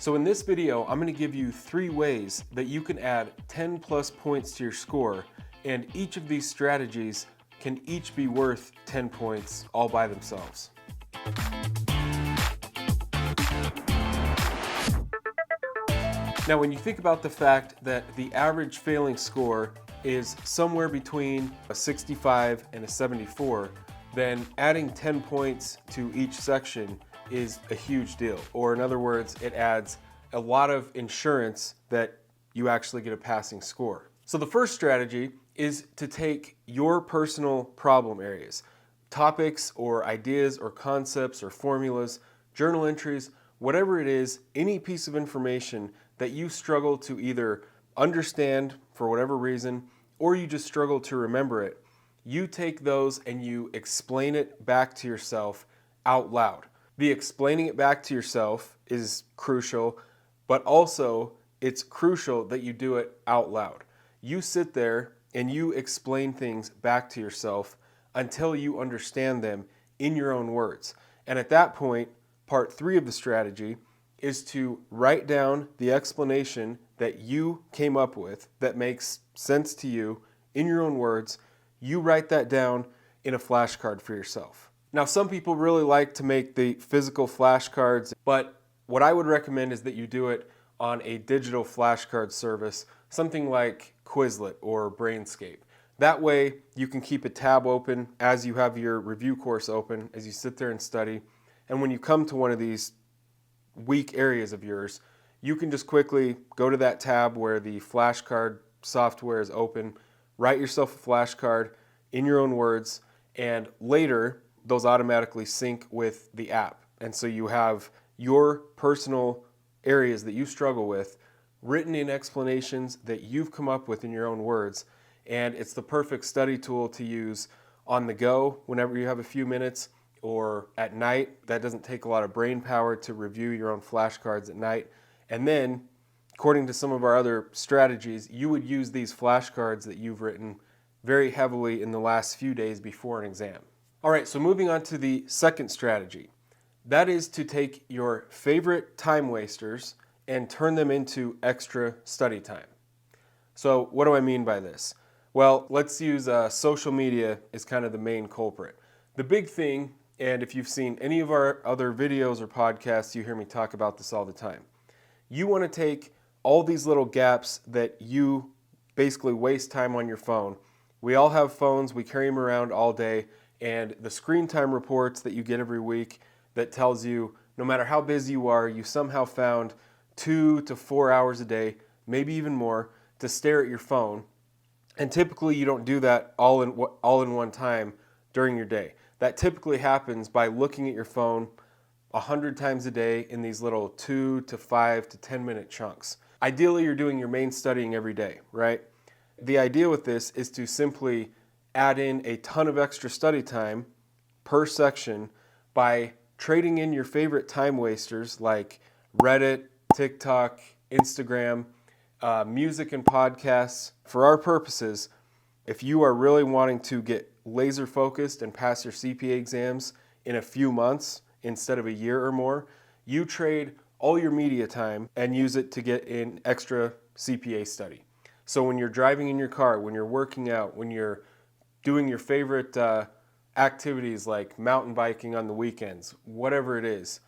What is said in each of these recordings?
So in this video, I'm going to give you 3 ways that you can add 10 plus points to your score, and each of these strategies can each be worth 10 points all by themselves. Now, when you think about the fact that the average failing score is somewhere between a 65 and a 74, then adding 10 points to each section is a huge deal. Or in other words, it adds a lot of insurance that you actually get a passing score. So the first strategy is to take your personal problem areas, topics or ideas or concepts or formulas, journal entries, whatever it is, any piece of information that you struggle to either understand for whatever reason, or you just struggle to remember it. You take those and you explain it back to yourself out loud. The explaining it back to yourself is crucial, but also it's crucial that you do it out loud. You sit there and you explain things back to yourself until you understand them in your own words. And at that point, part 3 of the strategy is to write down the explanation that you came up with that makes sense to you in your own words. You write that down in a flashcard for yourself. Now, some people really like to make the physical flashcards, but what I would recommend is that you do it on a digital flashcard service, something like Quizlet or Brainscape. That way, you can keep a tab open as you have your review course open, as you sit there and study. And when you come to one of these weak areas of yours, you can just quickly go to that tab where the flashcard software is open, write yourself a flashcard in your own words, and later those automatically sync with the app. And so you have your personal areas that you struggle with written in explanations that you've come up with in your own words. And it's the perfect study tool to use on the go whenever you have a few minutes, or at night. That doesn't take a lot of brain power to review your own flashcards at night. And then, according to some of our other strategies, you would use these flashcards that you've written very heavily in the last few days before an exam. All right, so moving on to the second strategy. That is to take your favorite time wasters and turn them into extra study time. So what do I mean by this? Well, let's use social media as kind of the main culprit. The big thing, and if you've seen any of our other videos or podcasts, you hear me talk about this all the time. You want to take all these little gaps that you basically waste time on your phone. We all have phones, we carry them around all day, and the screen time reports that you get every week that tells you no matter how busy you are, you somehow found 2 to 4 hours a day, maybe even more, to stare at your phone. And typically you don't do that all in one time during your day. That typically happens by looking at your phone 100 times a day in these little 2 to 5 to 10 minute chunks. Ideally, you're doing your main studying every day, right? The idea with this is to simply add in a ton of extra study time per section by trading in your favorite time wasters like Reddit, TikTok, Instagram, music and podcasts. For our purposes, if you are really wanting to get laser focused and pass your CPA exams in a few months instead of a year or more, you trade all your media time and use it to get in extra CPA study. So when you're driving in your car, when you're working out, when you're doing your favorite activities like mountain biking on the weekends, whatever it is,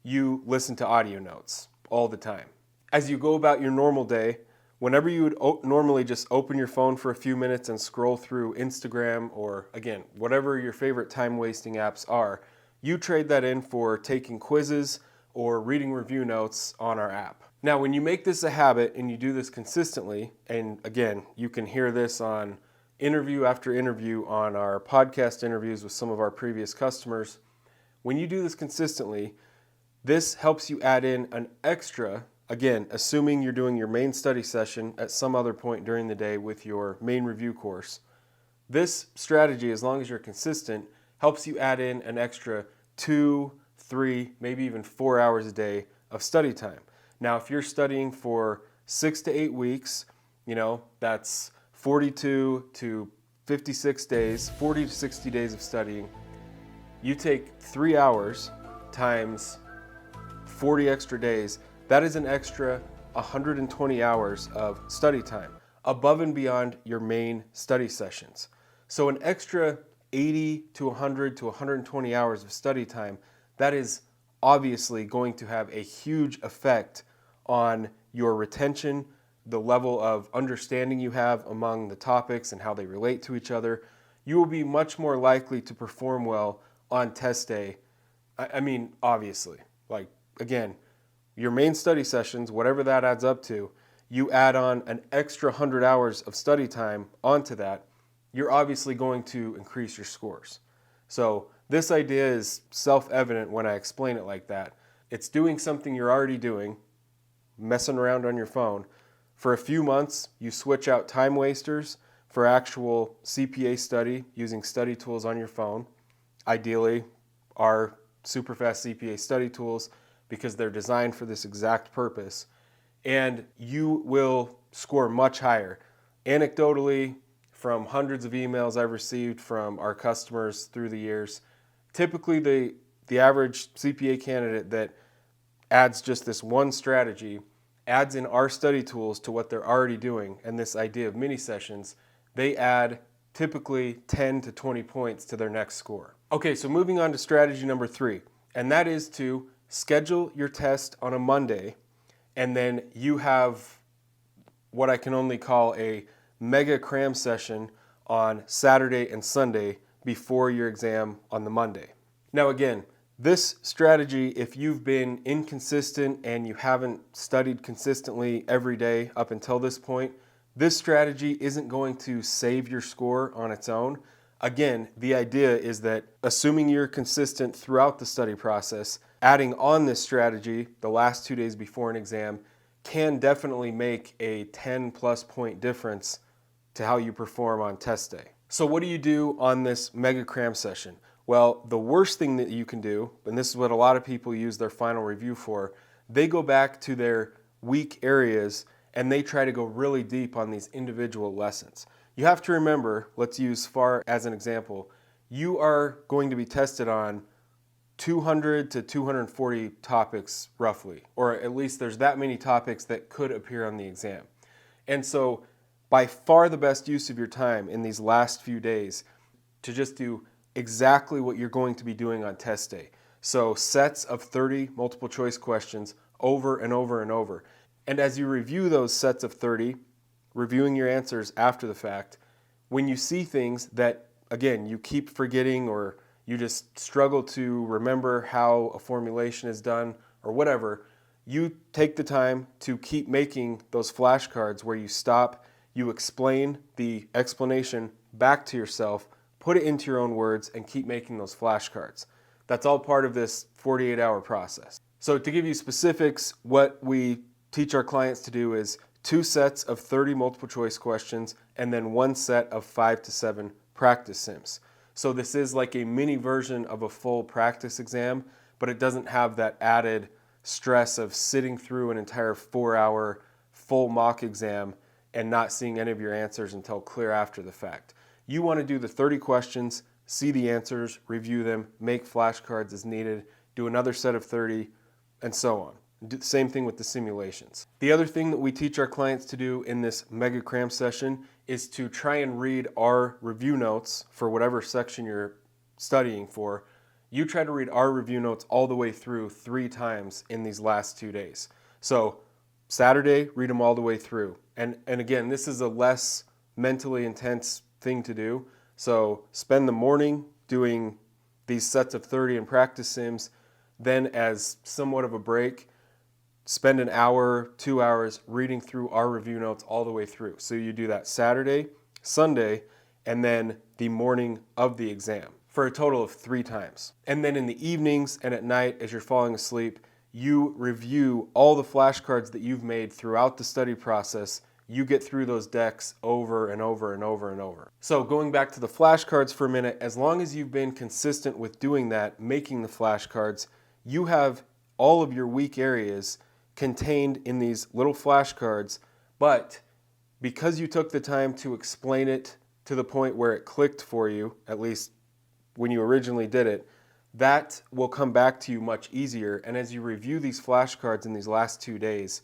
you listen to audio notes all the time. As you go about your normal day, whenever you would normally just open your phone for a few minutes and scroll through Instagram or, again, whatever your favorite time-wasting apps are, you trade that in for taking quizzes or reading review notes on our app. Now, when you make this a habit and you do this consistently, and again, you can hear this on interview after interview on our podcast interviews with some of our previous customers, when you do this consistently, this helps you add in an extra, again, assuming you're doing your main study session at some other point during the day with your main review course. This strategy, as long as you're consistent, helps you add in an extra 2, 3, maybe even 4 hours a day of study time. Now, if you're studying for 6 to 8 weeks, that's 42 to 56 days, 40 to 60 days of studying. You take 3 hours times 40 extra days, that is an extra 120 hours of study time above and beyond your main study sessions. So an extra 80 to 100 to 120 hours of study time, that is obviously going to have a huge effect on your retention, the level of understanding you have among the topics and how they relate to each other. You will be much more likely to perform well on test day. I mean, obviously, like, again, your main study sessions, whatever that adds up to, you add on an extra 100 hours of study time onto that, you're obviously going to increase your scores. So this idea is self-evident when I explain it like that. It's doing something you're already doing, messing around on your phone. For a few months, you switch out time wasters for actual CPA study using study tools on your phone. Ideally, our Superfast CPA study tools, because they're designed for this exact purpose, and you will score much higher. Anecdotally, from hundreds of emails I've received from our customers through the years, typically the average CPA candidate that adds just this one strategy, adds in our study tools to what they're already doing, and this idea of mini sessions, they add typically 10 to 20 points to their next score. Okay, so moving on to strategy number 3, and that is to schedule your test on a Monday, and then you have what I can only call a mega cram session on Saturday and Sunday before your exam on the Monday. Now again, this strategy, if you've been inconsistent and you haven't studied consistently every day up until this point, this strategy isn't going to save your score on its own. Again, the idea is that assuming you're consistent throughout the study process, adding on this strategy the last 2 days before an exam can definitely make a 10 plus point difference to how you perform on test day. So what do you do on this mega cram session? Well, the worst thing that you can do, and this is what a lot of people use their final review for, they go back to their weak areas and they try to go really deep on these individual lessons. You have to remember, let's use FAR as an example, you are going to be tested on 200 to 240 topics roughly, or at least there's that many topics that could appear on the exam. And so by far the best use of your time in these last few days to just do exactly what you're going to be doing on test day. So sets of 30 multiple choice questions over and over and over. And as you review those sets of 30, reviewing your answers after the fact, when you see things that, again, you keep forgetting or you just struggle to remember how a formulation is done or whatever, you take the time to keep making those flashcards where you stop, you explain the explanation back to yourself, put it into your own words, and keep making those flashcards. That's all part of this 48-hour process. So to give you specifics, what we teach our clients to do is 2 sets of 30 multiple choice questions and then 1 set of 5 to 7 practice sims. So this is like a mini version of a full practice exam, but it doesn't have that added stress of sitting through an entire 4-hour full mock exam and not seeing any of your answers until clear after the fact. You want to do the 30 questions, see the answers, review them, make flashcards as needed, do another set of 30, and so on. Do the same thing with the simulations. The other thing that we teach our clients to do in this mega cram session is to try and read our review notes for whatever section you're studying for. You try to read our review notes all the way through 3 times in these last 2 days. So Saturday, read them all the way through. And again, this is a less mentally intense thing to do. So spend the morning doing these sets of 30 and practice sims. Then as somewhat of a break, spend an hour, 2 hours reading through our review notes all the way through. So you do that Saturday, Sunday, and then the morning of the exam for a total of 3 times. And then in the evenings and at night as you're falling asleep, you review all the flashcards that you've made throughout the study process. You get through those decks over and over and over and over. So going back to the flashcards for a minute, as long as you've been consistent with doing that, making the flashcards, you have all of your weak areas contained in these little flashcards, but because you took the time to explain it to the point where it clicked for you, at least when you originally did it, that will come back to you much easier. And as you review these flashcards in these last 2 days,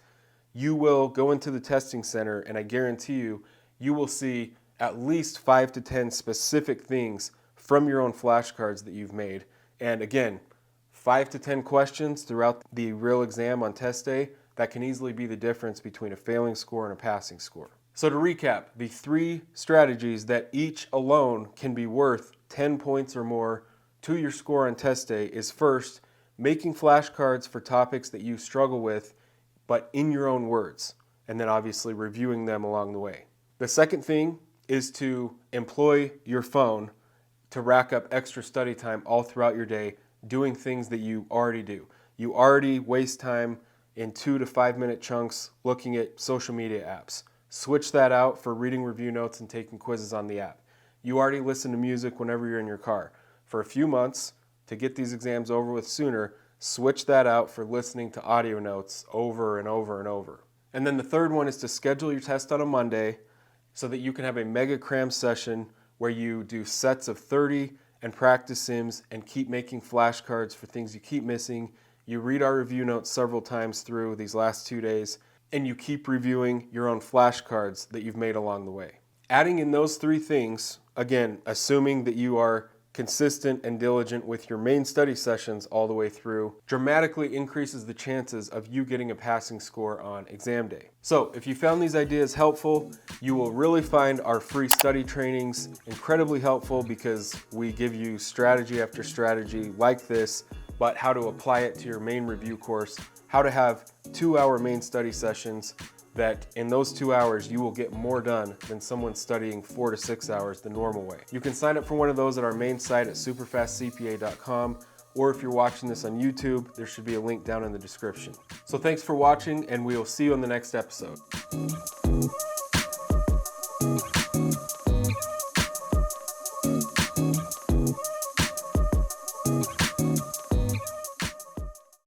you will go into the testing center, and I guarantee you, you will see at least 5 to 10 specific things from your own flashcards that you've made. And again, 5 to 10 questions throughout the real exam on test day, that can easily be the difference between a failing score and a passing score. So to recap, the 3 strategies that each alone can be worth 10 points or more to your score on test day is: first, making flashcards for topics that you struggle with, but in your own words, and then obviously reviewing them along the way. The second thing is to employ your phone to rack up extra study time all throughout your day, doing things that you already do. You already waste time in 2 to 5 minute chunks looking at social media apps. Switch that out for reading review notes and taking quizzes on the app. You already listen to music whenever you're in your car. For a few months, to get these exams over with sooner, switch that out for listening to audio notes over and over and over. And then the third one is to schedule your test on a Monday so that you can have a mega cram session where you do sets of 30 and practice sims and keep making flashcards for things you keep missing. You read our review notes several times through these last 2 days, and you keep reviewing your own flashcards that you've made along the way. Adding in those 3 things, again, assuming that you are consistent and diligent with your main study sessions all the way through, dramatically increases the chances of you getting a passing score on exam day. So if you found these ideas helpful, you will really find our free study trainings incredibly helpful, because we give you strategy after strategy like this, but how to apply it to your main review course, how to have 2-hour main study sessions that in those 2 hours you will get more done than someone studying 4 to 6 hours the normal way. You can sign up for one of those at our main site at superfastcpa.com, or if you're watching this on YouTube, there should be a link down in the description. So thanks for watching, and we will see you on the next episode.